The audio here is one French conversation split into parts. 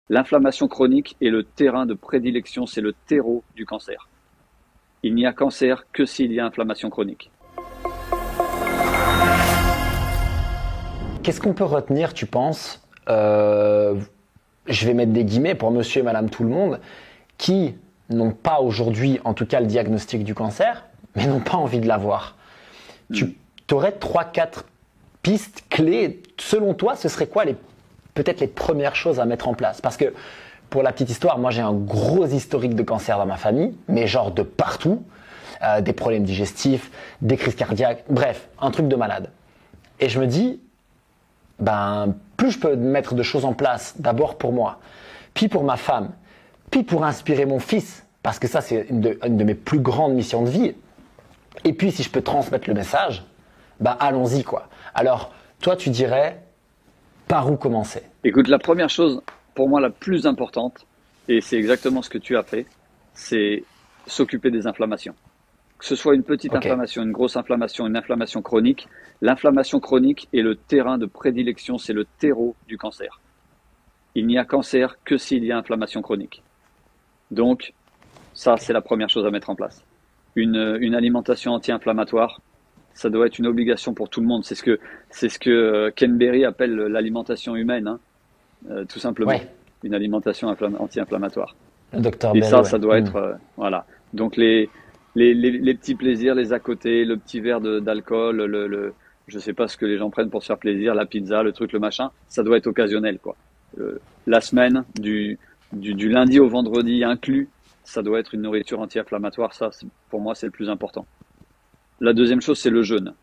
L'inflammation chronique est le terrain de prédilection, c'est le terreau du cancer. Il n'y a cancer que s'il y a inflammation chronique. Qu'est-ce qu'on peut retenir, tu penses, je vais mettre des guillemets pour monsieur et madame tout le monde, qui n'ont pas aujourd'hui, en tout cas, le diagnostic du cancer, mais n'ont pas envie de l'avoir. Tu aurais 3-4 pistes clés. Selon toi, ce serait quoi peut-être les premières choses à mettre en place? Parce que, pour la petite histoire, moi j'ai un gros historique de cancer dans ma famille, mais genre de partout. Des problèmes digestifs, des crises cardiaques, bref, un truc de malade. Et je me dis, plus je peux mettre de choses en place, d'abord pour moi, puis pour ma femme, puis pour inspirer mon fils, parce que ça c'est une de mes plus grandes missions de vie, et puis si je peux transmettre le message, allons-y quoi. Alors, toi tu dirais, par où commencer? Écoute, la première chose, pour moi la plus importante, et c'est exactement ce que tu as fait, c'est s'occuper des inflammations. Que ce soit une petite inflammation, une grosse inflammation, une inflammation chronique, l'inflammation chronique est le terrain de prédilection, c'est le terreau du cancer. Il n'y a cancer que s'il y a inflammation chronique. Donc, ça, c'est la première chose à mettre en place. Une alimentation anti-inflammatoire, ça doit être une obligation pour tout le monde. C'est ce que Ken Berry appelle l'alimentation humaine, hein, tout simplement. Ouais. Une alimentation anti-inflammatoire. Le docteur Et Berry, ça doit être, voilà. Donc les petits plaisirs, les à côté, le petit verre d'alcool, je sais pas ce que les gens prennent pour se faire plaisir, la pizza, le truc, le machin, ça doit être occasionnel, quoi. La semaine, du lundi au vendredi inclus, ça doit être une nourriture anti-inflammatoire. Ça, pour moi, c'est le plus important. La deuxième chose, c'est le jeûne.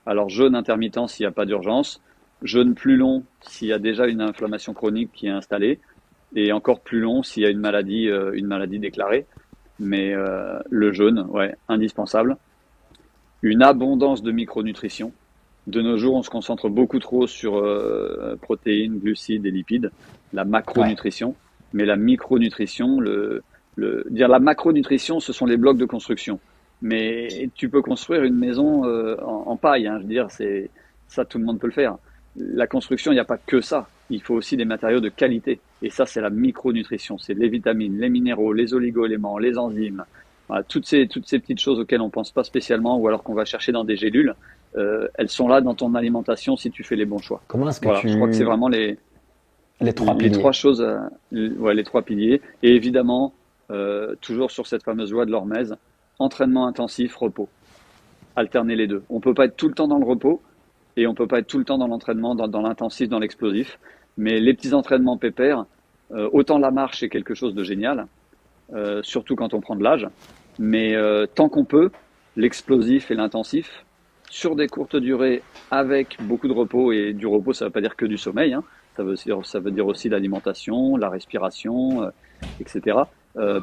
Alors, jeûne intermittent s'il n'y a pas d'urgence, jeûne plus long s'il y a déjà une inflammation chronique qui est installée, et encore plus long s'il y a une maladie déclarée. Mais le jeûne, ouais, indispensable. Une abondance de micronutrition. De nos jours, on se concentre beaucoup trop sur protéines, glucides et lipides, la macronutrition. Ouais. Mais la micronutrition, la macronutrition, ce sont les blocs de construction. Mais tu peux construire une maison en paille, hein, je veux dire, ça, tout le monde peut le faire. La construction, il n'y a pas que ça. Il faut aussi des matériaux de qualité. Et ça, c'est la micronutrition. C'est les vitamines, les minéraux, les oligo-éléments, les enzymes. Voilà, toutes ces petites choses auxquelles on pense pas spécialement ou alors qu'on va chercher dans des gélules, elles sont là dans ton alimentation si tu fais les bons choix. Comment est-ce que je crois que c'est vraiment les trois choses, les trois piliers. Et évidemment, toujours sur cette fameuse loi de l'hormèse, entraînement intensif, repos. Alterner les deux. On peut pas être tout le temps dans le repos et on peut pas être tout le temps dans l'entraînement, dans l'intensif, dans l'explosif. Mais les petits entraînements pépères, autant la marche est quelque chose de génial, surtout quand on prend de l'âge. Mais tant qu'on peut, l'explosif et l'intensif, sur des courtes durées, avec beaucoup de repos, et du repos, ça ne veut pas dire que du sommeil, hein, ça veut dire aussi l'alimentation, la respiration, etc.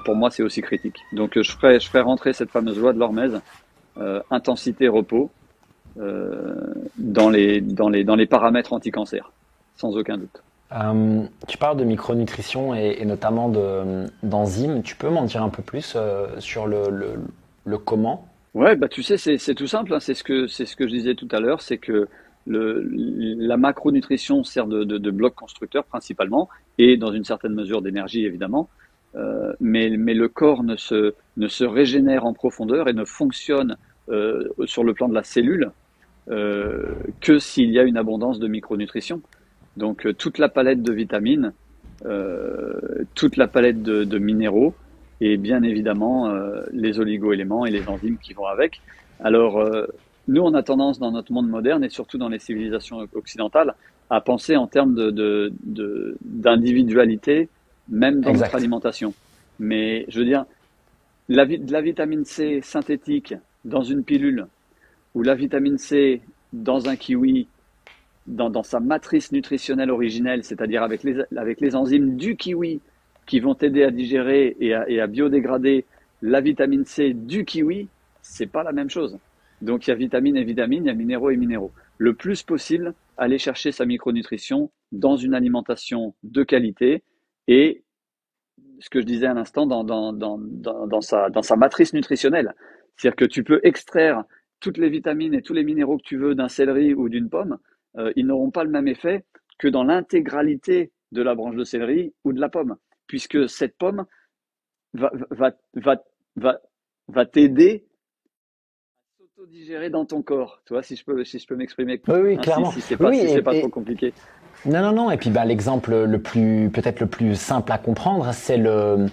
Pour moi, c'est aussi critique. Donc, je ferai rentrer cette fameuse loi de l'hormèse, intensité, repos, dans les paramètres anti-cancer, sans aucun doute. Tu parles de micronutrition et notamment d'enzymes. Tu peux m'en dire un peu plus sur le comment? Ouais, tu sais, c'est tout simple, hein. C'est ce que je disais tout à l'heure, c'est que la macronutrition sert de bloc constructeur principalement, et dans une certaine mesure d'énergie évidemment. Mais le corps ne se régénère en profondeur et ne fonctionne sur le plan de la cellule que s'il y a une abondance de micronutrition. Donc toute la palette de vitamines, toute la palette de minéraux et bien évidemment les oligo-éléments et les enzymes qui vont avec. Alors nous, on a tendance dans notre monde moderne et surtout dans les civilisations occidentales à penser en termes d'individualité, même dans notre alimentation. Mais je veux dire, de la vitamine C synthétique dans une pilule ou la vitamine C dans un kiwi, dans sa matrice nutritionnelle originelle, c'est-à-dire avec les enzymes du kiwi qui vont t'aider à digérer et à biodégrader la vitamine C du kiwi, c'est pas la même chose. Donc il y a vitamines et vitamines, il y a minéraux et minéraux. Le plus possible, aller chercher sa micronutrition dans une alimentation de qualité et ce que je disais à l'instant dans sa matrice nutritionnelle. C'est-à-dire que tu peux extraire toutes les vitamines et tous les minéraux que tu veux d'un céleri ou d'une pomme, ils n'auront pas le même effet que dans l'intégralité de la branche de céleri ou de la pomme, puisque cette pomme va, va, va, va, va t'aider à s'auto-digérer dans ton corps. Tu vois, si je peux m'exprimer Oui, oui, ainsi, clairement. si c'est Oui, pas, oui, si c'est pas trop compliqué. non, non, non. Et puis, bah, l'exemple peut-être le plus simple à comprendre, c'est le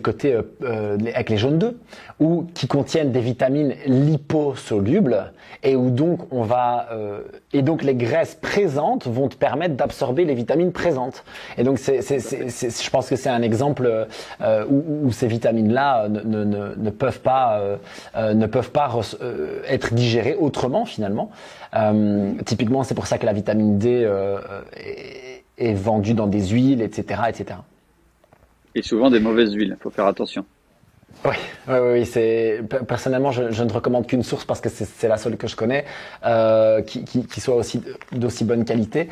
côté avec les jaunes d'œufs, qui contiennent des vitamines liposolubles et où donc et donc les graisses présentes vont te permettre d'absorber les vitamines présentes. Et donc, je pense que c'est un exemple où ces vitamines-là ne peuvent pas être digérées autrement finalement. Typiquement, c'est pour ça que la vitamine D est vendue dans des huiles, etc., etc. Et souvent des mauvaises huiles, il faut faire attention. Oui, oui, oui. Personnellement, je ne recommande qu'une source parce que c'est la seule que je connais qui soit d'aussi bonne qualité.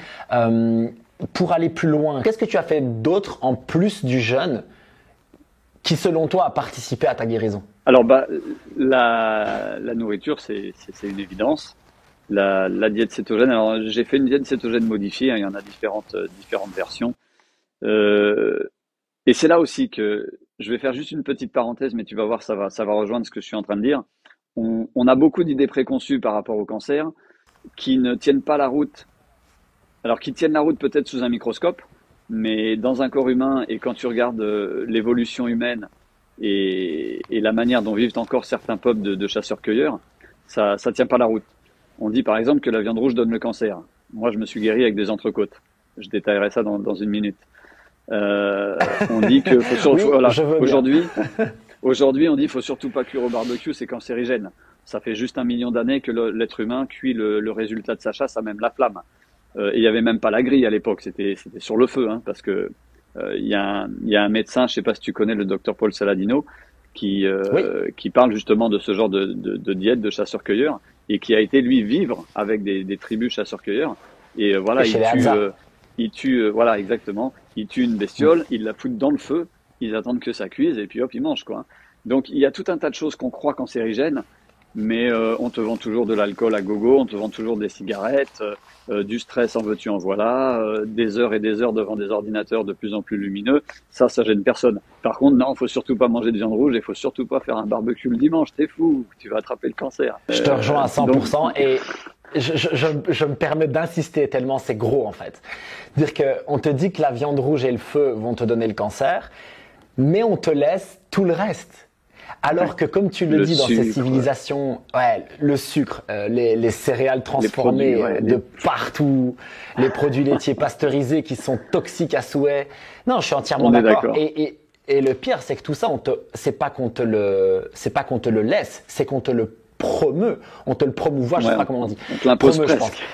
Pour aller plus loin, qu'est-ce que tu as fait d'autre en plus du jeûne qui, selon toi, a participé à ta guérison? Alors, la nourriture, c'est une évidence. La diète cétogène, alors j'ai fait une diète cétogène modifiée, hein, il y en a différentes versions. Euh, et c'est là aussi que je vais faire juste une petite parenthèse, mais tu vas voir, ça va rejoindre ce que je suis en train de dire. On a beaucoup d'idées préconçues par rapport au cancer qui ne tiennent pas la route. Alors, qui tiennent la route peut-être sous un microscope, mais dans un corps humain, et quand tu regardes l'évolution humaine et la manière dont vivent encore certains peuples de chasseurs-cueilleurs, ça tient pas la route. On dit par exemple que la viande rouge donne le cancer. Moi, je me suis guéri avec des entrecôtes. Je détaillerai ça dans une minute. On dit que Oui, voilà, je veux bien. aujourd'hui, on dit qu'il faut surtout pas cuire au barbecue, c'est cancérigène. Ça fait juste 1 million d'années que l'être humain cuit le résultat de sa chasse à même la flamme. Et il y avait même pas la grille à l'époque, c'était sur le feu, hein, parce que il y a un médecin, je sais pas si tu connais le docteur Paul Saladino, Oui, qui parle justement de ce genre de diète de chasseur-cueilleur et qui a été lui vivre avec des tribus chasseurs-cueilleurs. Et voilà, chez les Hadza. voilà exactement, il tue une bestiole, il la fout dans le feu, ils attendent que ça cuise et puis hop, ils mangent quoi. Donc il y a tout un tas de choses qu'on croit cancérigènes, mais on te vend toujours de l'alcool à gogo, on te vend toujours des cigarettes, du stress en veux-tu en voilà, des heures et des heures devant des ordinateurs de plus en plus lumineux. Ça gêne personne. Par contre, non, faut surtout pas manger de viande rouge et faut surtout pas faire un barbecue le dimanche. T'es fou, tu vas attraper le cancer. Je te rejoins à Donc, 100% et je me permets d'insister tellement c'est gros en fait. Dire qu'on te dit que la viande rouge et le feu vont te donner le cancer, mais on te laisse tout le reste. Alors que comme tu le le dis dans ces sucre, civilisations, ouais, le sucre, les céréales les produits, transformées ouais, de partout, les produits laitiers pasteurisés qui sont toxiques à souhait. Non, je suis entièrement on est d'accord. d'accord. Et le pire, c'est que tout ça, c'est pas qu'on te le laisse, c'est qu'on te le promeut. On te le promouvoit, je Ouais, sais pas comment on dit. on te l'impose Promeut, je pense. presque.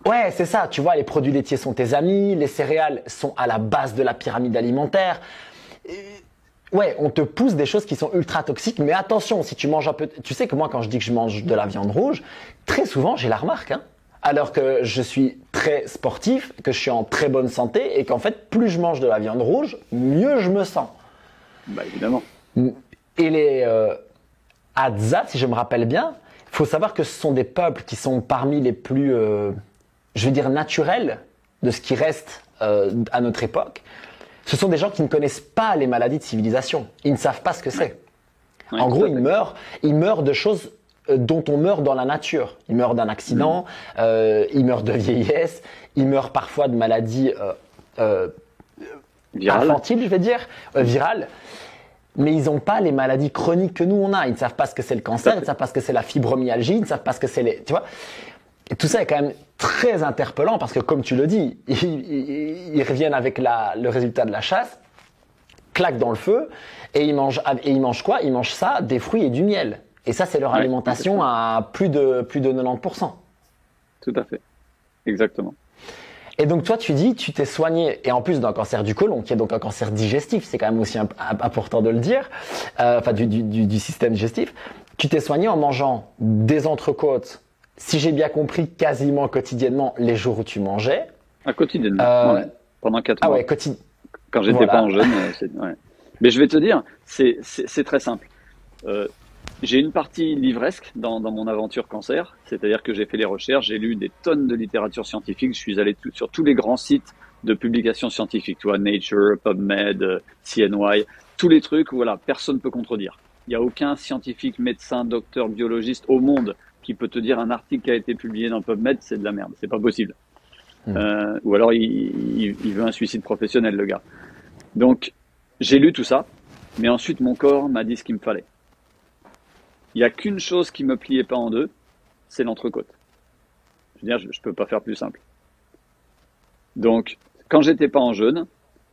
Ouais, c'est ça. Tu vois, les produits laitiers sont tes amis, les céréales sont à la base de la pyramide alimentaire. Ouais, on te pousse des choses qui sont ultra toxiques, mais attention, si tu manges un peu, tu sais que moi, quand je dis que je mange de la viande rouge, très souvent, j'ai la remarque, hein. Alors que je suis très sportif, que je suis en très bonne santé et qu'en fait, plus je mange de la viande rouge, mieux je me sens. Bah évidemment. Et les Hadza, si je me rappelle bien, il faut savoir que ce sont des peuples qui sont parmi les plus, je veux dire, naturels de ce qui reste à notre époque. Ce sont des gens qui ne connaissent pas les maladies de civilisation. Ils ne savent pas ce que c'est. Ouais, En tout gros, à fait. ils meurent de choses dont on meurt dans la nature. Ils meurent d'un accident, ils meurent de vieillesse, ils meurent parfois de maladies Viral. infantiles, je vais dire, virales. Mais ils n'ont pas les maladies chroniques que nous on a. Ils ne savent pas ce que c'est le Tout à cancer, ils ne fait. savent pas ce que c'est la fibromyalgie, ils ne savent pas ce que c'est les, tu vois. Et tout ça est quand même très interpellant parce que, comme tu le dis, ils reviennent avec le résultat de la chasse, claquent dans le feu, et ils mangent quoi? Ils mangent ça, des fruits et du miel. Et ça, c'est leur Ouais, alimentation à plus de 90%. tout à fait. Exactement. Et donc, toi, tu dis, tu t'es soigné, et en plus d'un cancer du côlon, qui est donc un cancer digestif, c'est quand même aussi important de le dire, enfin, du système digestif, tu t'es soigné en mangeant des entrecôtes, si j'ai bien compris, quasiment quotidiennement, les jours où tu mangeais. Quotidiennement. Euh, Ouais. Pendant 4 ah mois. ouais, quotidien. Quand j'étais pas Voilà. en jeûne, ouais. Mais je vais te dire, c'est très simple. Euh, j'ai une partie livresque dans mon aventure cancer, c'est-à-dire que j'ai fait les recherches, j'ai lu des tonnes de littérature scientifique, je suis allé sur tous les grands sites de publications scientifiques, tu vois, Nature, PubMed, CNY, tous les trucs où voilà, personne ne peut contredire. Il n'y a aucun scientifique, médecin, docteur, biologiste au monde qui peut te dire un article qui a été publié dans PubMed, c'est de la merde, c'est pas possible. Ou alors il veut un suicide professionnel, le gars. Donc j'ai lu tout ça, mais ensuite mon corps m'a dit ce qu'il me fallait. Il n'y a qu'une chose qui me pliait pas en deux, c'est l'entrecôte. Je veux dire, je peux pas faire plus simple. Donc, quand j'étais pas en jeûne,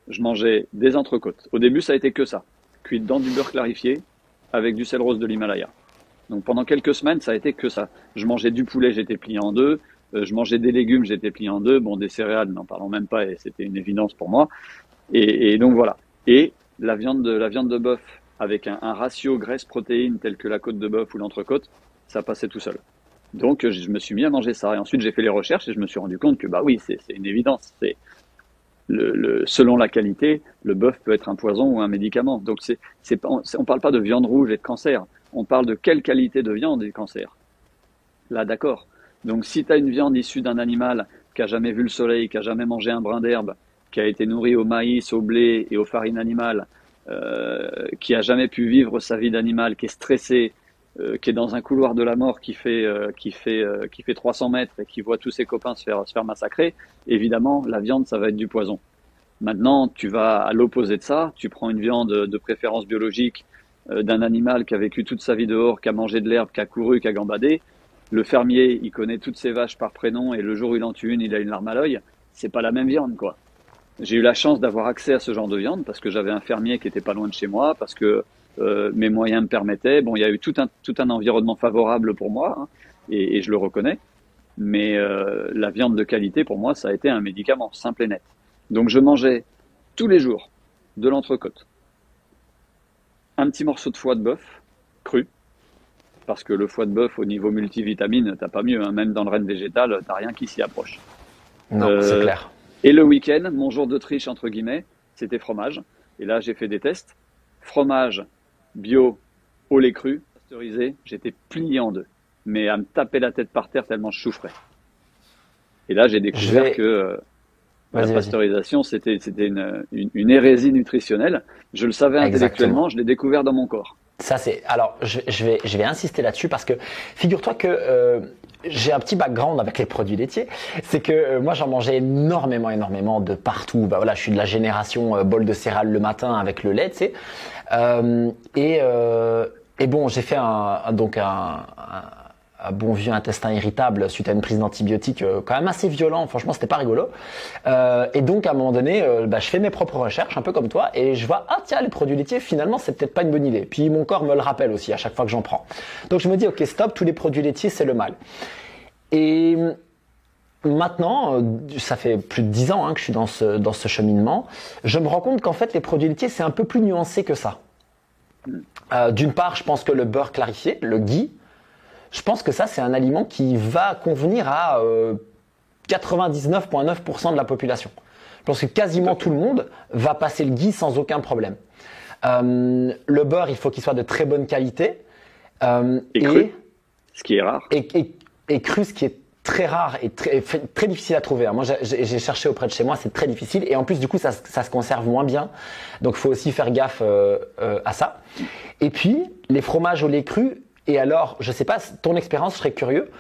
je mangeais des entrecôtes. Au début, ça a été que ça. Cuites dans du beurre clarifié avec du sel rose de l'Himalaya. Donc, pendant quelques semaines, ça a été que ça. Je mangeais du poulet, j'étais plié en deux. Je mangeais des légumes, j'étais plié en deux. Bon, des céréales, n'en parlons même pas, et c'était une évidence pour moi. Et donc, voilà. Et la viande de bœuf avec un ratio graisse-protéine tel que la côte de bœuf ou l'entrecôte, ça passait tout seul. Donc, je me suis mis à manger ça. Et ensuite, j'ai fait les recherches et je me suis rendu compte que, bah oui, c'est une évidence. C'est selon la qualité, le bœuf peut être un poison ou un médicament. Donc, on parle pas de viande rouge et de cancer. On parle de quelle qualité de viande et de cancer. Là, d'accord. Donc, si tu as une viande issue d'un animal qui a jamais vu le soleil, qui a jamais mangé un brin d'herbe, qui a été nourri au maïs, au blé et aux farines animales, qui a jamais pu vivre sa vie d'animal, qui est stressé, qui est dans un couloir de la mort qui fait 300 mètres et qui voit tous ses copains se faire massacrer, évidemment, la viande, ça va être du poison. Maintenant, tu vas à l'opposé de ça, tu prends une viande de préférence biologique d'un animal qui a vécu toute sa vie dehors, qui a mangé de l'herbe, qui a couru, qui a gambadé. Le fermier, il connaît toutes ses vaches par prénom et le jour où il en tue une, il a une larme à l'œil. C'est pas la même viande, quoi. J'ai eu la chance d'avoir accès à ce genre de viande parce que j'avais un fermier qui était pas loin de chez moi, parce que mes moyens me permettaient. Bon, il y a eu tout un environnement favorable pour moi, hein, et je le reconnais. Mais la viande de qualité, pour moi, ça a été un médicament, simple et net. Donc je mangeais tous les jours de l'entrecôte, un petit morceau de foie de bœuf cru, parce que le foie de bœuf au niveau multivitamine, t'as pas mieux, hein, même dans le renne végétal, t'as rien qui s'y approche. Non, c'est clair. Et le week-end, mon jour de triche, entre guillemets, c'était fromage. Et là, j'ai fait des tests. Fromage bio au lait cru, pasteurisé, j'étais plié en deux. Mais à me taper la tête par terre tellement je souffrais. Et là, j'ai découvert que la pasteurisation, c'était une hérésie nutritionnelle. Je le savais intellectuellement, je l'ai découvert dans mon corps. Ça, alors, je vais insister là-dessus parce que figure-toi que j'ai un petit background avec les produits laitiers. C'est que moi, j'en mangeais énormément de partout. Bah voilà, je suis de la génération bol de céréales le matin avec le lait, tu sais. Et bon, j'ai fait un bon vieux intestin irritable suite à une prise d'antibiotiques quand même assez violent. Franchement, c'était pas rigolo. Et donc, à un moment donné, je fais mes propres recherches, un peu comme toi, et je vois, ah tiens, les produits laitiers, finalement, c'est peut-être pas une bonne idée. Puis mon corps me le rappelle aussi à chaque fois que j'en prends. Donc, je me dis, ok, stop, tous les produits laitiers, c'est le mal. Et maintenant, ça fait plus de 10 ans hein, que je suis dans ce cheminement. Je me rends compte qu'en fait, les produits laitiers, c'est un peu plus nuancé que ça. D'une part, je pense que le beurre clarifié, le ghee, je pense que ça, c'est un aliment qui va convenir à 99,9% de la population. Je pense que quasiment tout le monde va passer le ghee sans aucun problème. Le beurre, il faut qu'il soit de très bonne qualité. Et cru, ce qui est rare. Et cru, ce qui est très rare et très difficile à trouver. Moi, j'ai cherché auprès de chez moi, c'est très difficile. Et en plus, du coup, ça se conserve moins bien. Donc, il faut aussi faire gaffe à ça. Et puis, les fromages au lait cru. Et alors, je sais pas, ton expérience, je serais curieux.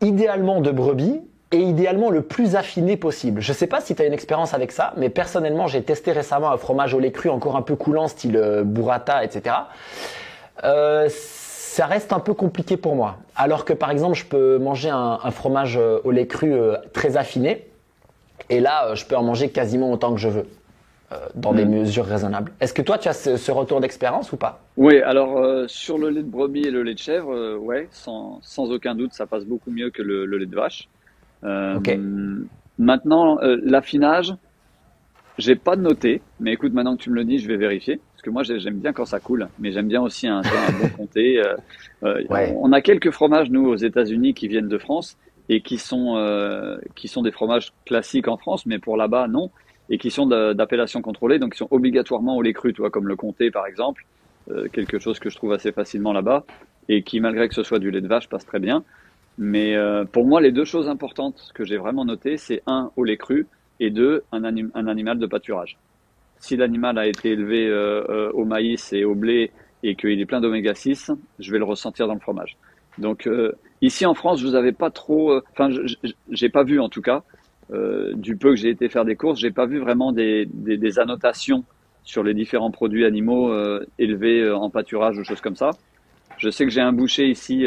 Idéalement de brebis et idéalement le plus affiné possible. Je sais pas si tu as une expérience avec ça, mais personnellement, j'ai testé récemment un fromage au lait cru encore un peu coulant, style burrata, etc. Ça reste un peu compliqué pour moi. Alors que par exemple, je peux manger un fromage au lait cru très affiné. Et là, je peux en manger quasiment autant que je veux. Dans des mesures raisonnables. Est-ce que toi, tu as ce retour d'expérience ou pas? Oui, alors sur le lait de brebis et le lait de chèvre, ouais, sans aucun doute, ça passe beaucoup mieux que le lait de vache. Ok. Maintenant, l'affinage, j'ai pas noté, mais écoute, maintenant que tu me le dis, je vais vérifier. Parce que moi, j'aime bien quand ça coule, mais j'aime bien aussi un bon comté. Ouais. On a quelques fromages, nous, aux États-Unis, qui viennent de France et qui sont des fromages classiques en France, mais pour là-bas, non. Et qui sont d'appellation contrôlée, donc qui sont obligatoirement au lait cru, tu vois, comme le comté par exemple, quelque chose que je trouve assez facilement là-bas, et qui, malgré que ce soit du lait de vache, passe très bien. Mais pour moi, les deux choses importantes que j'ai vraiment notées, c'est un, au lait cru, et deux, un animal de pâturage. Si l'animal a été élevé au maïs et au blé et qu'il est plein d'oméga 6, je vais le ressentir dans le fromage. Donc ici en France, vous avez pas trop, enfin, j'ai pas vu en tout cas, du peu que j'ai été faire des courses, j'ai pas vu vraiment des annotations sur les différents produits animaux élevés en pâturage ou choses comme ça. Je sais que j'ai un boucher ici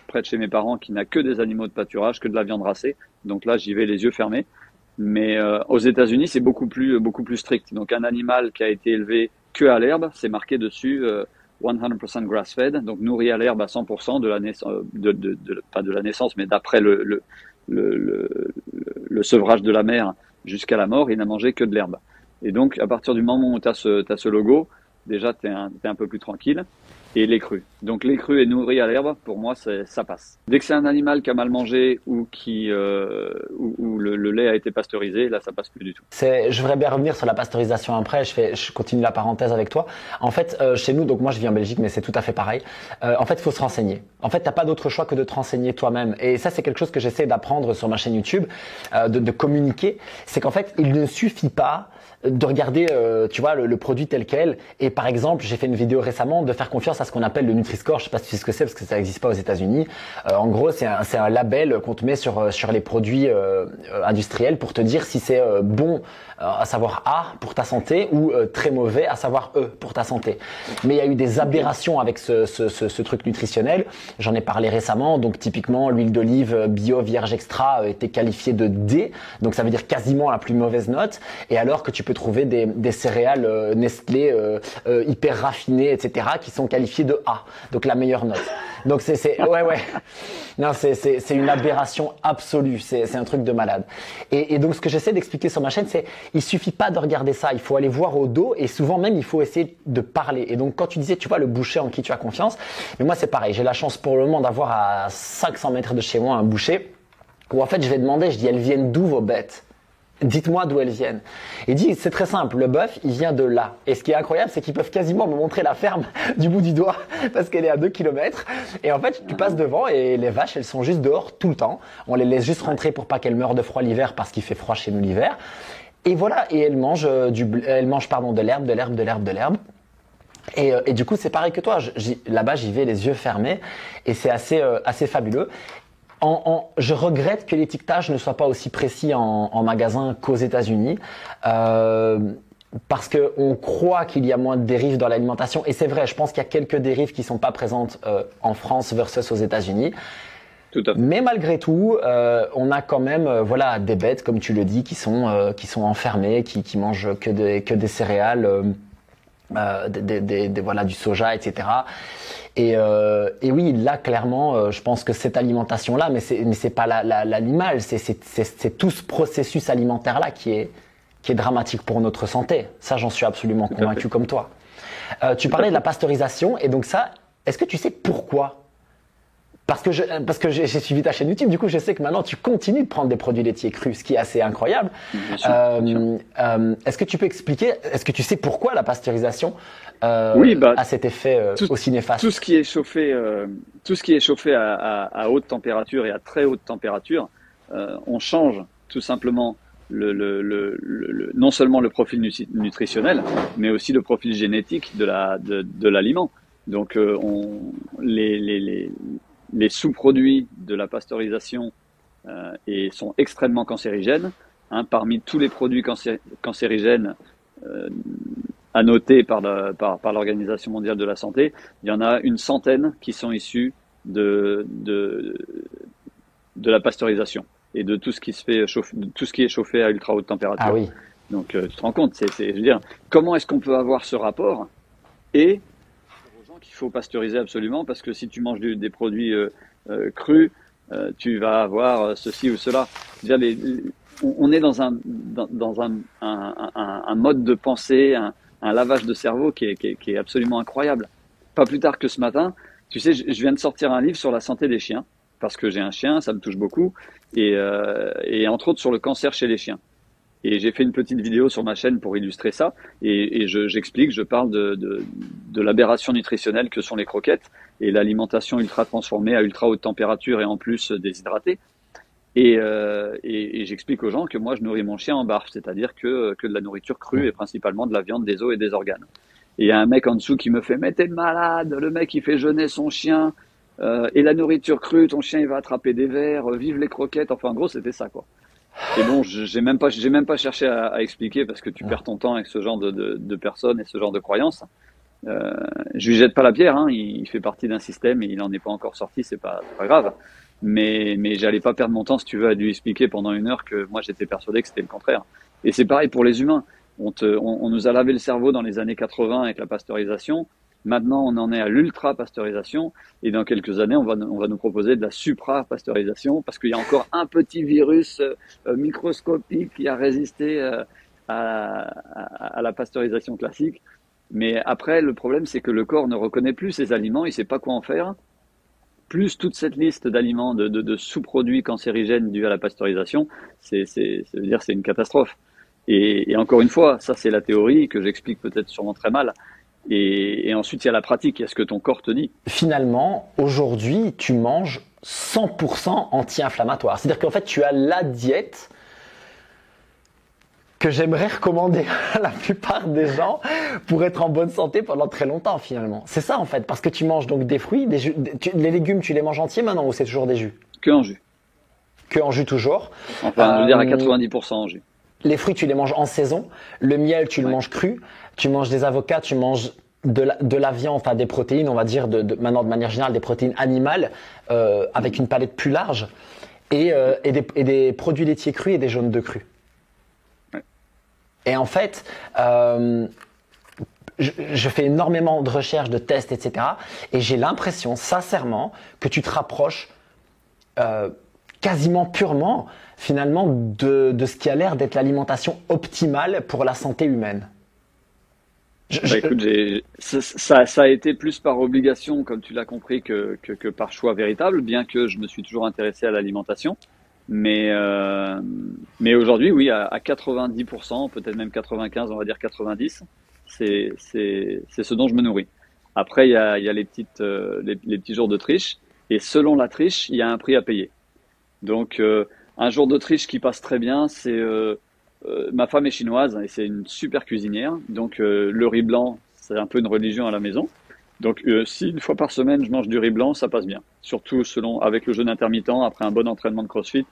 près de chez mes parents qui n'a que des animaux de pâturage, que de la viande racée. Donc là, j'y vais les yeux fermés. Mais aux États-Unis, c'est beaucoup plus strict. Donc un animal qui a été élevé que à l'herbe, c'est marqué dessus 100% grass-fed, donc nourri à l'herbe à 100% de la naissance, pas de la naissance, mais d'après le sevrage de la mère jusqu'à la mort, il n'a mangé que de l'herbe. Et donc, à partir du moment où tu as ce logo, déjà, tu es un peu plus tranquille. Et les crus. Donc les crus et nourris à l'herbe, pour moi, ça passe. Dès que c'est un animal qui a mal mangé ou où le lait a été pasteurisé, là, ça passe plus du tout. Je voudrais bien revenir sur la pasteurisation après. Je continue la parenthèse avec toi. En fait, chez nous, donc moi je vis en Belgique, mais c'est tout à fait pareil. En fait, il faut se renseigner. En fait, t'as pas d'autre choix que de te renseigner toi-même. Et ça, c'est quelque chose que j'essaie d'apprendre sur ma chaîne YouTube, de communiquer. C'est qu'en fait, il ne suffit pas de regarder, tu vois, le produit tel quel. Et par exemple, j'ai fait une vidéo récemment de faire confiance à ce qu'on appelle le Nutri-Score. Je sais pas si tu sais ce que c'est parce que ça n'existe pas aux États-Unis. En gros, c'est un label qu'on te met sur les produits industriels pour te dire si c'est bon, à savoir A pour ta santé, ou très mauvais, à savoir E pour ta santé. Mais il y a eu des aberrations avec ce truc nutritionnel. J'en ai parlé récemment. Donc typiquement, l'huile d'olive bio vierge extra était qualifiée de D, donc ça veut dire quasiment la plus mauvaise note. Et alors que tu peux trouver des céréales Nestlé hyper raffinées, etc., qui sont qualifiées de A, donc la meilleure note. Donc ouais. Non, c'est une aberration absolue. C'est un truc de malade. Et donc ce que j'essaie d'expliquer sur ma chaîne, c'est il suffit pas de regarder ça. Il faut aller voir au dos et souvent même il faut essayer de parler. Et donc quand tu disais, tu vois, le boucher en qui tu as confiance, mais moi c'est pareil. J'ai la chance pour le moment d'avoir à 500 mètres de chez moi un boucher où en fait je vais demander, je dis, elles viennent d'où vos bêtes? Dites-moi d'où elles viennent. Il dit, c'est très simple, le bœuf, il vient de là. Et ce qui est incroyable, c'est qu'ils peuvent quasiment me montrer la ferme du bout du doigt parce qu'elle est à 2 kilomètres. Et en fait, tu passes devant et les vaches, elles sont juste dehors tout le temps. On les laisse juste rentrer pour pas qu'elles meurent de froid l'hiver parce qu'il fait froid chez nous l'hiver. Et voilà, et elles mangent de l'herbe. Et du coup, c'est pareil que toi. Là-bas, j'y vais les yeux fermés et c'est assez fabuleux. Je regrette que l'étiquetage ne soit pas aussi précis en magasin qu'aux États-Unis, parce que on croit qu'il y a moins de dérives dans l'alimentation. Et c'est vrai, je pense qu'il y a quelques dérives qui sont pas présentes en France versus aux États-Unis. Tout à fait. Mais malgré tout, on a quand même, voilà, des bêtes, comme tu le dis, qui sont enfermées, qui mangent que des céréales. Voilà, du soja, etc. Et oui, là clairement, je pense que cette alimentation-là, mais c'est pas l'animal, c'est tout ce processus alimentaire-là qui est dramatique pour notre santé. Ça, j'en suis absolument convaincu comme toi. Tu parlais de la pasteurisation, et donc ça, est-ce que tu sais pourquoi? Parce que j'ai suivi ta chaîne YouTube, du coup je sais que maintenant tu continues de prendre des produits laitiers crus, ce qui est assez incroyable. Bien sûr. Est-ce que tu peux expliquer, est-ce que tu sais pourquoi la pasteurisation a cet effet aussi néfaste? Tout ce qui est chauffé, à haute température et à très haute température, on change tout simplement non seulement le profil nutritionnel, mais aussi le profil génétique de l'aliment. Donc les sous-produits de la pasteurisation sont extrêmement cancérigènes. Parmi tous les produits cancérigènes annotés par l'Organisation mondiale de la santé, il y en a une centaine qui sont issus de la pasteurisation et de tout ce qui est chauffé à ultra haute température. Ah oui. Donc tu te rends compte, je veux dire, comment est-ce qu'on peut avoir ce rapport et qu'il faut pasteuriser absolument parce que si tu manges des produits crus, tu vas avoir ceci ou cela. On est dans un mode de pensée, un lavage de cerveau qui est absolument incroyable. Pas plus tard que ce matin, tu sais, je viens de sortir un livre sur la santé des chiens parce que j'ai un chien, ça me touche beaucoup et entre autres sur le cancer chez les chiens. Et j'ai fait une petite vidéo sur ma chaîne pour illustrer ça. Et j'explique, je parle de l'aberration nutritionnelle que sont les croquettes et l'alimentation ultra transformée à ultra haute température et en plus déshydratée. Et j'explique aux gens que moi, je nourris mon chien en barf, c'est-à-dire que de la nourriture crue et principalement de la viande, des os et des organes. Et il y a un mec en dessous qui me fait « Mais t'es malade, le mec il fait jeûner son chien et la nourriture crue, ton chien il va attraper des vers, vive les croquettes ». Enfin en gros c'était ça quoi. Et bon, j'ai même pas cherché à expliquer parce que tu perds ton temps avec ce genre de personnes et ce genre de croyances. Je lui jette pas la pierre, hein, il fait partie d'un système et il en est pas encore sorti, c'est pas grave. Mais j'allais pas perdre mon temps, si tu veux, à lui expliquer pendant 1 heure que moi j'étais persuadé que c'était le contraire. Et c'est pareil pour les humains. On nous a lavé le cerveau dans les années 80 avec la pasteurisation. Maintenant, on en est à l'ultra-pasteurisation. Et dans quelques années, on va nous proposer de la supra-pasteurisation parce qu'il y a encore un petit virus microscopique qui a résisté à la pasteurisation classique. Mais après, le problème, c'est que le corps ne reconnaît plus ces aliments, il sait pas quoi en faire. Plus toute cette liste d'aliments, de sous-produits cancérigènes dus à la pasteurisation, ça veut dire c'est une catastrophe. Et encore une fois, ça c'est la théorie que j'explique peut-être sûrement très mal. Et ensuite, il y a la pratique, il y a ce que ton corps te dit. Finalement, aujourd'hui, tu manges 100% anti-inflammatoire. C'est-à-dire qu'en fait, tu as la diète que j'aimerais recommander à la plupart des gens pour être en bonne santé pendant très longtemps finalement. C'est ça en fait, parce que tu manges donc des fruits, des jus, les légumes, tu les manges entiers maintenant ou c'est toujours des jus? Que en jus. Que en jus toujours. Enfin, je veux dire à 90% en jus. Les fruits, tu les manges en saison. Le miel, tu le manges cru. Tu manges des avocats, tu manges de la viande, enfin des protéines, on va dire, maintenant de manière générale, des protéines animales avec une palette plus large et des produits laitiers crus et des jaunes d'œufs crus. Ouais. Et en fait, je fais énormément de recherches, de tests, etc. Et j'ai l'impression, sincèrement, que tu te rapproches quasiment purement, finalement, de ce qui a l'air d'être l'alimentation optimale pour la santé humaine. Écoute, ça a été plus par obligation, comme tu l'as compris, que par choix véritable, bien que je me suis toujours intéressé à l'alimentation. Mais aujourd'hui, oui, à 90%, peut-être même 95, on va dire 90, c'est ce dont je me nourris. Après, il y a les petits jours de triche, et selon la triche, il y a un prix à payer. Donc, un jour de triche qui passe très bien, c'est ma femme est chinoise et c'est une super cuisinière. Donc, le riz blanc, c'est un peu une religion à la maison. Donc, si 1 fois par semaine je mange du riz blanc, ça passe bien. Surtout avec le jeûne intermittent, après un bon entraînement de CrossFit,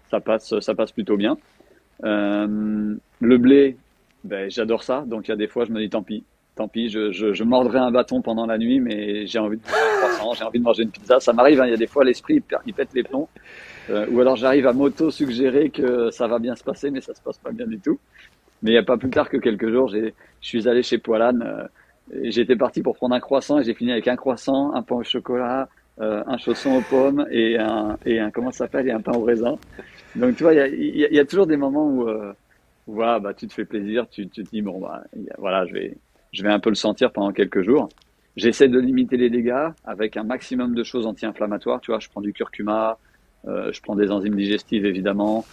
ça passe plutôt bien. Le blé, ben, j'adore ça. Donc, il y a des fois, je me dis tant pis, je mordrai un bâton pendant la nuit, mais j'ai envie de manger un croissant, j'ai envie de manger une pizza. Ça m'arrive, hein, il y a des fois, l'esprit, il pète les plombs. Ou alors, j'arrive à m'auto-suggérer que ça va bien se passer, mais ça se passe pas bien du tout. Mais il n'y a pas plus tard que quelques jours, je suis allé chez Poilane. J'étais parti pour prendre un croissant et j'ai fini avec un croissant, un pain au chocolat, un chausson aux pommes et un comment ça s'appelle, et un pain au raisin. Donc tu vois, il y a toujours des moments où voilà, bah tu te fais plaisir, tu te dis bon bah voilà, je vais un peu le sentir pendant quelques jours. J'essaie de limiter les dégâts avec un maximum de choses anti-inflammatoires. Tu vois, je prends du curcuma, je prends des enzymes digestives évidemment.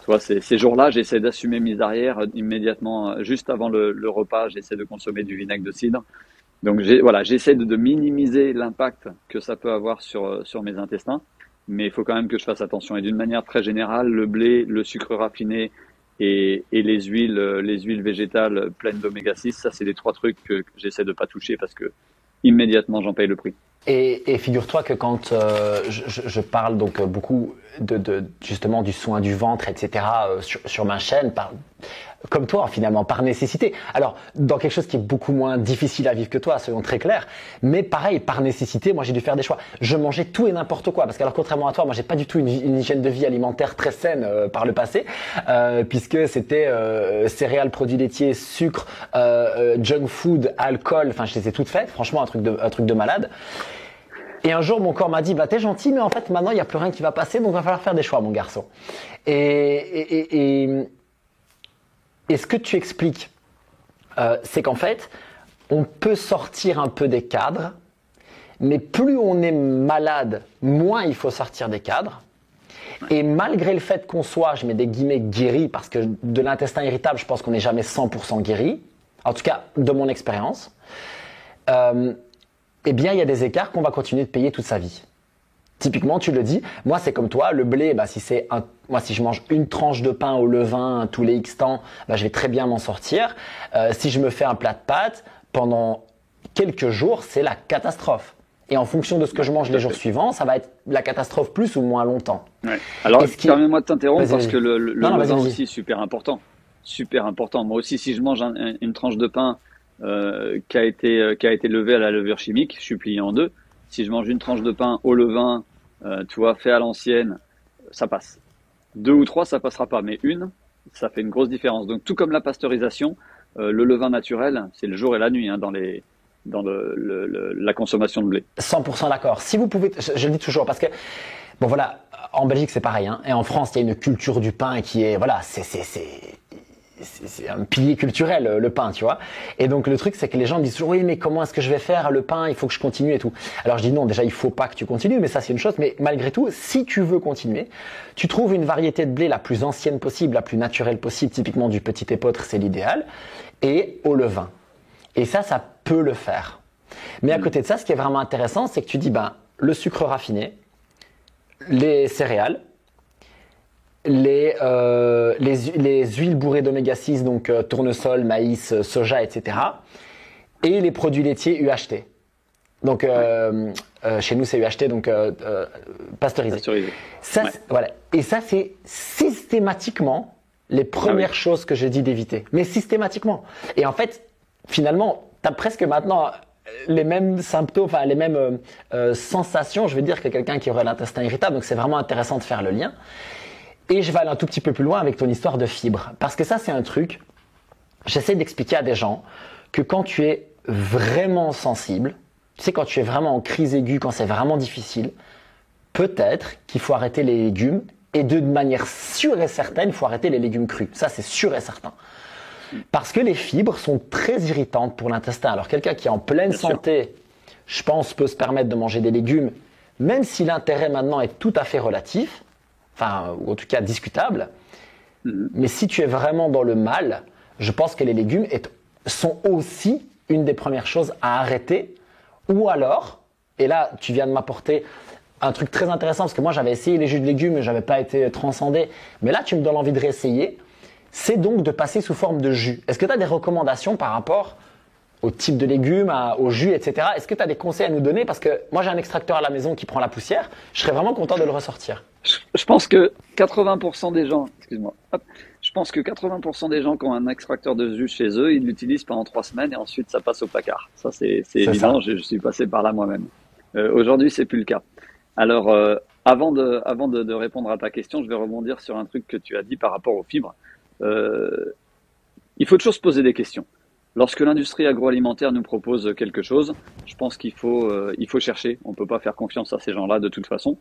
Tu vois, ces jours-là, j'essaie d'assumer mes arrières immédiatement, juste avant le repas, j'essaie de consommer du vinaigre de cidre. Donc j'essaie de minimiser l'impact que ça peut avoir sur mes intestins, mais il faut quand même que je fasse attention. Et d'une manière très générale, le blé, le sucre raffiné et les huiles végétales pleines d'oméga 6, ça c'est les 3 trucs que j'essaie de pas toucher parce que immédiatement j'en paye le prix. Et figure-toi que quand je parle donc beaucoup justement du soin du ventre, etc. Sur ma chaîne, comme toi finalement, par nécessité. Alors dans quelque chose qui est beaucoup moins difficile à vivre que toi, soyons très clairs. Mais pareil, par nécessité, moi j'ai dû faire des choix. Je mangeais tout et n'importe quoi parce que alors contrairement à toi, moi j'ai pas du tout une hygiène de vie alimentaire très saine par le passé, puisque c'était céréales, produits laitiers, sucre, junk food, alcool. Enfin, je les ai toutes faites. Franchement, un truc de malade. Et un jour, mon corps m'a dit, bah, t'es gentil, mais en fait, maintenant, il n'y a plus rien qui va passer, donc il va falloir faire des choix, mon garçon. Et ce que tu expliques, c'est qu'en fait, on peut sortir un peu des cadres, mais plus on est malade, moins il faut sortir des cadres. Et malgré le fait qu'on soit, je mets des guillemets, guéri, parce que de l'intestin irritable, je pense qu'on n'est jamais 100% guéri, en tout cas, de mon expérience, eh bien, il y a des écarts qu'on va continuer de payer toute sa vie. Typiquement, tu le dis, moi c'est comme toi, le blé, moi si je mange une tranche de pain au levain tous les X temps, je vais très bien m'en sortir. Si je me fais un plat de pâtes, pendant quelques jours, c'est la catastrophe. Et en fonction de ce que je mange les jours suivants, ça va être la catastrophe plus ou moins longtemps. Ouais. Alors, permets-moi de t'interrompre parce que le levain aussi est super important. Super important. Moi aussi, si je mange une tranche de pain qui a été levée à la levure chimique, je suis plié en deux. Si je mange une tranche de pain au levain, tu vois, fait à l'ancienne, ça passe. 2 ou 3, ça passera pas, mais une, ça fait une grosse différence. Donc, tout comme la pasteurisation, le levain naturel, c'est le jour et la nuit dans la consommation de blé. 100% d'accord. Si vous pouvez, je le dis toujours parce que, bon voilà, en Belgique c'est pareil, et en France il y a une culture du pain qui est, voilà, c'est un pilier culturel, le pain, tu vois. Et donc le truc c'est que les gens me disent toujours, oui mais comment est-ce que je vais faire le pain, il faut que je continue et tout. Alors je dis non, déjà il faut pas que tu continues, mais ça c'est une chose, mais malgré tout, si tu veux continuer, tu trouves une variété de blé la plus ancienne possible, la plus naturelle possible, typiquement du petit épeautre, c'est l'idéal, et au levain. Et ça peut le faire. Mais à côté de ça, ce qui est vraiment intéressant, c'est que tu dis, le sucre raffiné, les céréales, les huiles bourrées d'oméga 6, donc tournesol, maïs, soja, etc. Et les produits laitiers UHT. Donc, chez nous, c'est UHT, donc pasteurisé. Ça, voilà. Et ça, c'est systématiquement les premières choses que je dis d'éviter. Mais systématiquement. Et en fait, finalement, tu as presque maintenant les mêmes symptômes, enfin les mêmes sensations, je veux dire, que quelqu'un qui aurait l'intestin irritable. Donc, c'est vraiment intéressant de faire le lien. Et je vais aller un tout petit peu plus loin avec ton histoire de fibres. Parce que ça, c'est un truc, j'essaie d'expliquer à des gens que quand tu es vraiment sensible, tu sais, quand tu es vraiment en crise aiguë, quand c'est vraiment difficile, peut-être qu'il faut arrêter les légumes et de manière sûre et certaine, il faut arrêter les légumes crus. Ça, c'est sûr et certain. Parce que les fibres sont très irritantes pour l'intestin. Alors, quelqu'un qui est en pleine santé, je pense, peut se permettre de manger des légumes, même si l'intérêt maintenant est tout à fait relatif, enfin, ou en tout cas discutable. Mais si tu es vraiment dans le mal, je pense que les légumes sont aussi une des premières choses à arrêter. Ou alors, et là, tu viens de m'apporter un truc très intéressant, parce que moi, j'avais essayé les jus de légumes et je n'avais pas été transcendé. Mais là, tu me donnes envie de réessayer. C'est donc de passer sous forme de jus. Est-ce que tu as des recommandations par rapport au type de légumes, au jus, etc. Est-ce que tu as des conseils à nous donner? Parce que moi, j'ai un extracteur à la maison qui prend la poussière. Je serais vraiment content de le ressortir. Je pense que 80% des gens, je pense que 80% des gens qui ont un extracteur de jus chez eux, ils l'utilisent pendant 3 semaines et ensuite ça passe au placard. Ça, c'est évident. Je suis passé par là moi-même. Aujourd'hui, c'est plus le cas. Alors, avant de répondre à ta question, je vais rebondir sur un truc que tu as dit par rapport aux fibres. Il faut toujours se poser des questions. Lorsque l'industrie agroalimentaire nous propose quelque chose, je pense qu'il faut chercher. On peut pas faire confiance à ces gens-là de toute façon.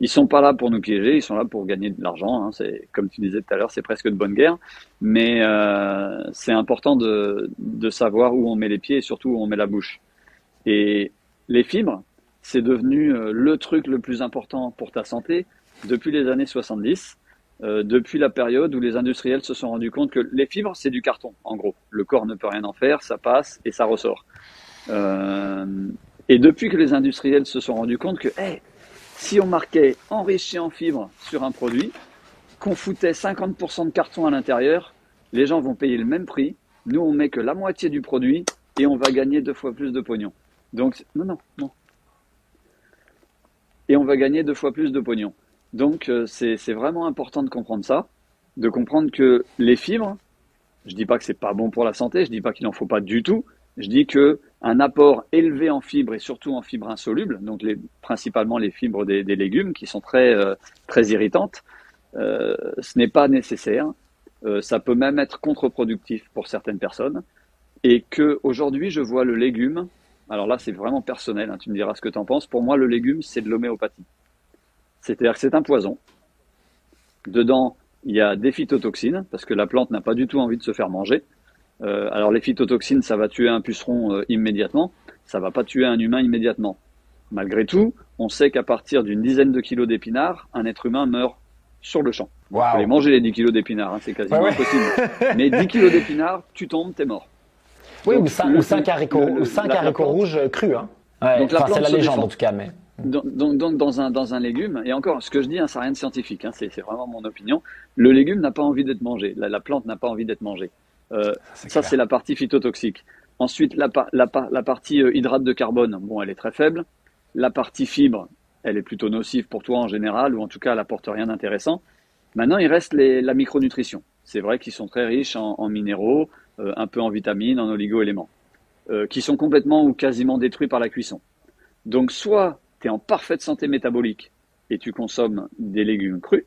Ils sont pas là pour nous piéger, ils sont là pour gagner de l'argent. C'est comme tu disais tout à l'heure, c'est presque de bonne guerre. Mais c'est important de savoir où on met les pieds et surtout où on met la bouche. Et les fibres, c'est devenu le truc le plus important pour ta santé depuis les années 70. Depuis la période où les industriels se sont rendus compte que les fibres, c'est du carton, en gros. Le corps ne peut rien en faire, ça passe et ça ressort. Et depuis que les industriels se sont rendus compte que si on marquait enrichi en fibres sur un produit, qu'on foutait 50% de carton à l'intérieur, les gens vont payer le même prix. Nous, on met que la moitié du produit et on va gagner 2 fois plus de pognon. Donc, non. Et on va gagner 2 fois plus de pognon. Donc, c'est vraiment important de comprendre ça, de comprendre que les fibres, je dis pas que c'est pas bon pour la santé, je dis pas qu'il n'en faut pas du tout, je dis que un apport élevé en fibres et surtout en fibres insolubles, donc principalement les fibres des légumes qui sont très irritantes, ce n'est pas nécessaire. Ça peut même être contre-productif pour certaines personnes. Et que aujourd'hui, je vois le légume, alors là c'est vraiment personnel, tu me diras ce que tu en penses, pour moi le légume c'est de l'homéopathie. C'est-à-dire que c'est un poison. Dedans, il y a des phytotoxines, parce que la plante n'a pas du tout envie de se faire manger. Alors les phytotoxines, ça va tuer un puceron immédiatement, ça va pas tuer un humain immédiatement. Malgré tout, on sait qu'à partir d'une dizaine de kilos d'épinards, un être humain meurt sur le champ. Wow. Il faut les manger les 10 kilos d'épinards, c'est quasiment impossible. Mais 10 kilos d'épinards, tu tombes, t'es mort. Oui, donc, ou 5 haricots rouges crus. Hein. Ouais, donc c'est la légende en tout cas. Mais... Donc dans un légume, et encore, ce que je dis, hein, ça n'a rien de scientifique, hein, c'est vraiment mon opinion. Le légume n'a pas envie d'être mangé, la plante n'a pas envie d'être mangée. C'est Ça, c'est clair. la partie phytotoxique. Ensuite, la partie hydrate de carbone, bon, elle est très faible. La partie fibre, elle est plutôt nocive pour toi en général, ou en tout cas, elle apporte rien d'intéressant. Maintenant, il reste la micronutrition. C'est vrai qu'ils sont très riches en minéraux, un peu en vitamines, en oligo-éléments, qui sont complètement ou quasiment détruits par la cuisson. Donc, soit tu es en parfaite santé métabolique et tu consommes des légumes crus,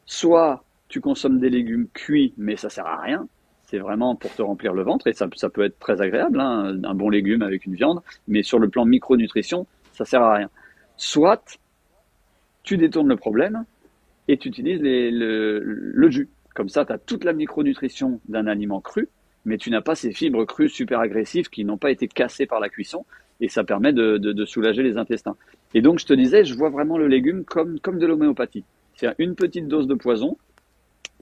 soit tu consommes des légumes cuits, mais ça sert à rien. C'est vraiment pour te remplir le ventre et ça peut être très agréable, hein, un bon légume avec une viande, mais sur le plan micronutrition, ça sert à rien. Soit tu détournes le problème et tu utilises le jus. Comme ça, tu as toute la micronutrition d'un aliment cru, mais tu n'as pas ces fibres crues super agressives qui n'ont pas été cassées par la cuisson et ça permet de soulager les intestins. Et donc, je te disais, je vois vraiment le légume comme de l'homéopathie. C'est une petite dose de poison.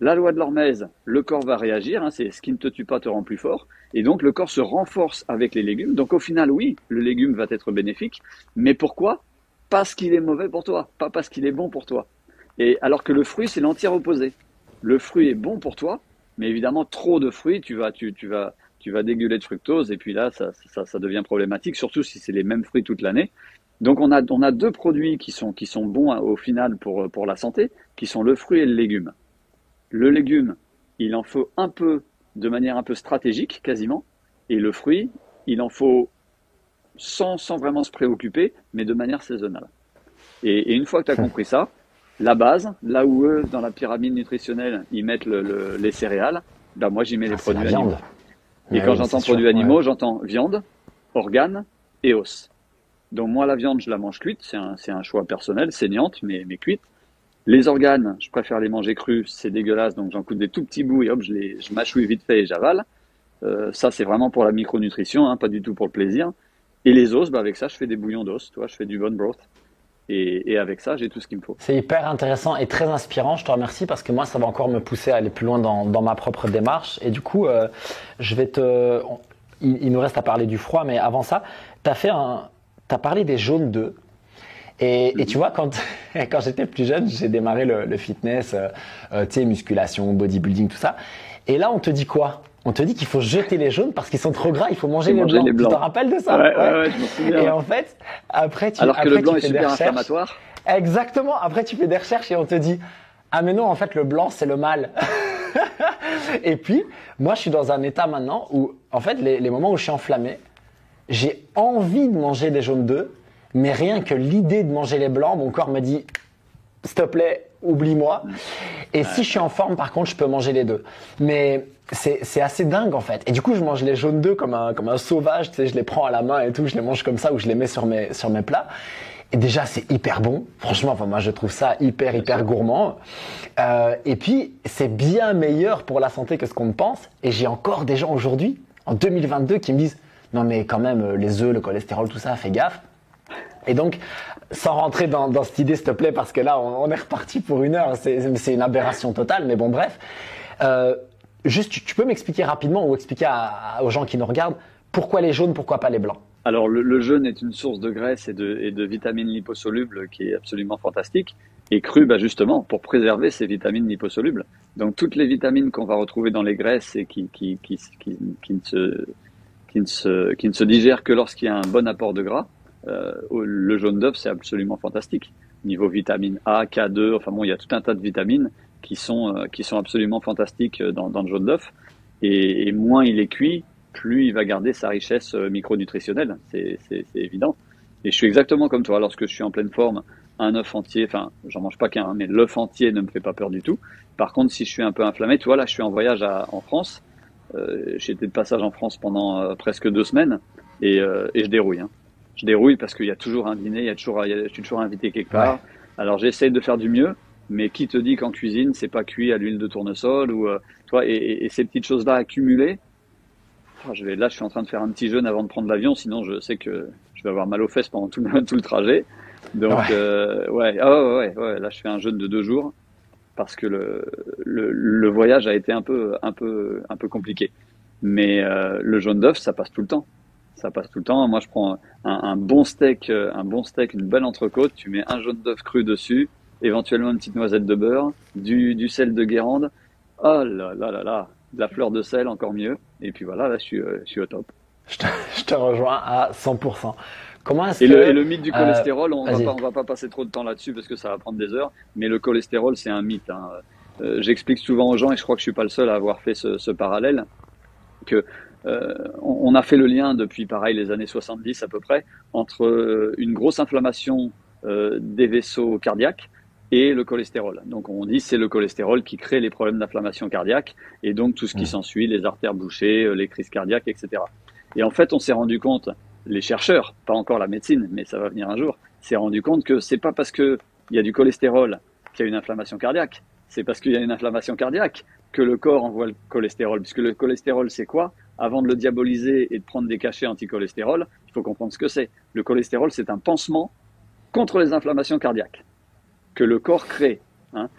La loi de l'hormèse, le corps va réagir, hein, c'est ce qui ne te tue pas te rend plus fort, et donc le corps se renforce avec les légumes. Donc au final, oui, le légume va être bénéfique, mais pourquoi? Parce qu'il est mauvais pour toi, pas parce qu'il est bon pour toi. Et alors que le fruit, c'est l'entière opposé. Le fruit est bon pour toi, mais évidemment, trop de fruits, tu vas dégueuler de fructose, et puis là, ça devient problématique, surtout si c'est les mêmes fruits toute l'année. Donc on a deux produits qui sont bons au final pour la santé, qui sont le fruit et le légume. Le légume, il en faut un peu de manière un peu stratégique, quasiment. Et le fruit, il en faut sans vraiment se préoccuper, mais de manière saisonnale. Et une fois que tu as compris ça, la base, là où eux, dans la pyramide nutritionnelle, ils mettent les céréales, ben moi j'y mets les Ah, c'est la produits animaux. viande. Et Mais quand oui, c'est j'entends sûr. produits Ouais. animaux, j'entends viande, organes et os. Donc moi la viande, je la mange cuite, c'est un choix personnel, saignante, mais cuite. Les organes, je préfère les manger crus, c'est dégueulasse, donc j'en coupe des tout petits bouts et hop, je mâchouille vite fait et j'avale. Ça, c'est vraiment pour la micronutrition, hein, pas du tout pour le plaisir. Et les os, bah, avec ça, je fais des bouillons d'os, tu vois, je fais du bone broth. Et avec ça, j'ai tout ce qu'il me faut. C'est hyper intéressant et très inspirant. Je te remercie parce que moi, ça va encore me pousser à aller plus loin dans ma propre démarche. Et du coup, je vais il nous reste à parler du froid, mais avant ça, t'as parlé des jaunes d'œufs. Et tu Mhm. vois, quand j'étais plus jeune, j'ai démarré le fitness, tu sais, musculation, bodybuilding, tout ça. Et là, on te dit quoi? On te dit qu'il faut jeter les jaunes parce qu'ils sont trop gras, il faut manger Faut les manger blancs. les Tu t'en blancs. rappelles de ça? Ouais, Ouais. ouais, ouais, je m'en souviens. Et Ouais. en fait, Alors que le après blanc tu est fais des super recherches. inflammatoire. Exactement. Après, tu fais des recherches et on te dit, ah mais non, en fait, le blanc, c'est le mal. Et puis, moi, je suis dans un état maintenant où, en fait, les moments où je suis enflammé, j'ai envie de manger des jaunes d'œufs, mais rien que l'idée de manger les blancs, mon corps me dit, s'il te plaît, oublie-moi. Et si je suis en forme, par contre, je peux manger les deux. Mais c'est assez dingue, en fait. Et du coup, je mange les jaunes d'œufs comme un sauvage, tu sais, je les prends à la main et tout, je les mange comme ça ou je les mets sur mes plats. Et déjà, c'est hyper bon. Franchement, enfin, moi, je trouve ça Bien hyper sûr. gourmand. Et puis, c'est bien meilleur pour la santé que ce qu'on ne pense. Et j'ai encore des gens aujourd'hui, en 2022, qui me disent, non, mais quand même, les œufs, le cholestérol, tout ça, fais gaffe. Et donc, sans rentrer dans cette idée, s'il te plaît, parce que là, on est reparti pour une heure. C'est une aberration totale, mais bon, bref. Euh, Juste, tu peux m'expliquer rapidement ou expliquer aux gens qui nous regardent pourquoi les jaunes, pourquoi pas les blancs? Alors, le jeûne est une source de graisse et de vitamines liposolubles qui est absolument fantastique. Et cru, bah justement, pour préserver ces vitamines liposolubles. Donc, toutes les vitamines qu'on va retrouver dans les graisses et qui ne se digèrent que lorsqu'il y a un bon apport de gras, le jaune d'œuf, c'est absolument fantastique. Niveau vitamine A, K2, enfin bon, il y a tout un tas de vitamines qui sont absolument fantastiques dans le jaune d'œuf. Et moins il est cuit, plus il va garder sa richesse micronutritionnelle. C'est évident. Et je suis exactement comme toi. Lorsque je suis en pleine forme, un œuf entier, enfin, j'en mange pas qu'un, hein, mais l'œuf entier ne me fait pas peur du tout. Par contre, si je suis un peu inflammé, tu vois, là, je suis en voyage en France. J'étais de passage en France pendant presque 2 semaines et je dérouille. Hein. Je dérouille parce qu'il y a toujours un dîner, je suis toujours invité quelque Ouais. part. Alors j'essaie de faire du mieux, mais qui te dit qu'en cuisine c'est pas cuit à l'huile de tournesol ou toi et ces petites choses-là accumulées. Là, je suis en train de faire un petit jeûne avant de prendre l'avion, sinon je sais que je vais avoir mal aux fesses pendant tout le trajet. Donc Ouais. ouais, ah ouais, là je fais un jeûne de 2 jours parce que le voyage a été un peu compliqué. Mais le jaune d'œuf, ça passe tout le temps. Ça passe tout le temps. Moi, je prends un bon steak, une belle entrecôte. Tu mets un jaune d'œuf cru dessus, éventuellement une petite noisette de beurre, du sel de Guérande. Oh là là là là, de la fleur de sel, encore mieux. Et puis voilà, là, je suis au top. Je te, je te rejoins à 100%. Comment est-ce Et que... le mythe du cholestérol, Vas-y. on va pas passer trop de temps là-dessus parce que ça va prendre des heures. Mais le cholestérol, c'est un mythe, hein. J'explique souvent aux gens, et je crois que je suis pas le seul à avoir fait ce parallèle, que on a fait le lien depuis pareil les années 70 à peu près entre une grosse inflammation des vaisseaux cardiaques et le cholestérol. Donc on dit c'est le cholestérol qui crée les problèmes d'inflammation cardiaque et donc tout ce qui Hmm. s'ensuit, les artères bouchées, les crises cardiaques, etc. Et en fait, on s'est rendu compte, les chercheurs, pas encore la médecine, mais ça va venir un jour, s'est rendu compte que c'est pas parce que il y a du cholestérol qu'il y a une inflammation cardiaque, c'est parce qu'il y a une inflammation cardiaque que le corps envoie le cholestérol. Puisque le cholestérol, c'est quoi? Avant de le diaboliser et de prendre des cachets anti-cholestérol, il faut comprendre ce que c'est. Le cholestérol, c'est un pansement contre les inflammations cardiaques que le corps crée, hein.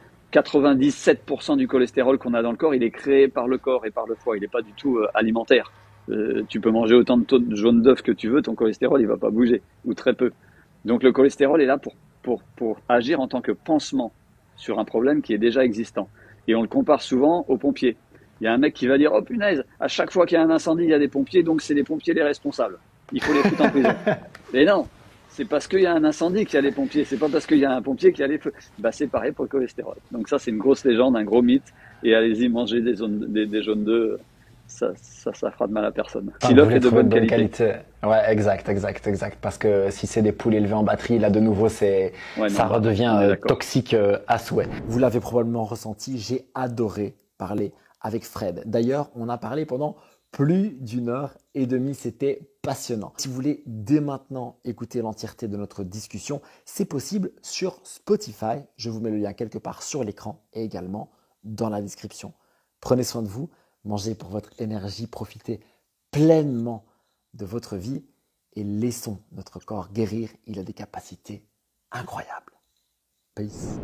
97% du cholestérol qu'on a dans le corps, il est créé par le corps et par le foie. Il n'est pas du tout alimentaire. Tu peux manger autant de jaune d'œuf que tu veux, ton cholestérol, il va pas bouger, ou très peu. Donc le cholestérol est là pour agir en tant que pansement sur un problème qui est déjà existant. Et on le compare souvent aux pompiers. Il y a un mec qui va dire, oh punaise, à chaque fois qu'il y a un incendie, il y a des pompiers, donc c'est les pompiers les responsables. Il faut les foutre en prison. Mais non, c'est parce qu'il y a un incendie qu'il y a les pompiers. C'est pas parce qu'il y a un pompier qu'il y a les feux. Bah, c'est pareil pour le cholestérol. Donc ça, c'est une grosse légende, un gros mythe. Et allez-y, manger des jaunes d'œufs, ça fera de mal à personne. Ah, Si vous l'œuf voulez est de trouver bonne de bonne qualité. qualité. Ouais, exact, exact, exact. Parce que si c'est des poules élevées en batterie, là de nouveau, Ouais, ça non, là, redevient on est d'accord. toxique à souhait. Vous l'avez probablement ressenti, j'ai adoré parler avec Fred. D'ailleurs, on a parlé pendant plus d'1 heure et demie. C'était passionnant. Si vous voulez dès maintenant écouter l'entièreté de notre discussion, c'est possible sur Spotify. Je vous mets le lien quelque part sur l'écran et également dans la description. Prenez soin de vous, mangez pour votre énergie, profitez pleinement de votre vie et laissons notre corps guérir. Il a des capacités incroyables. Peace.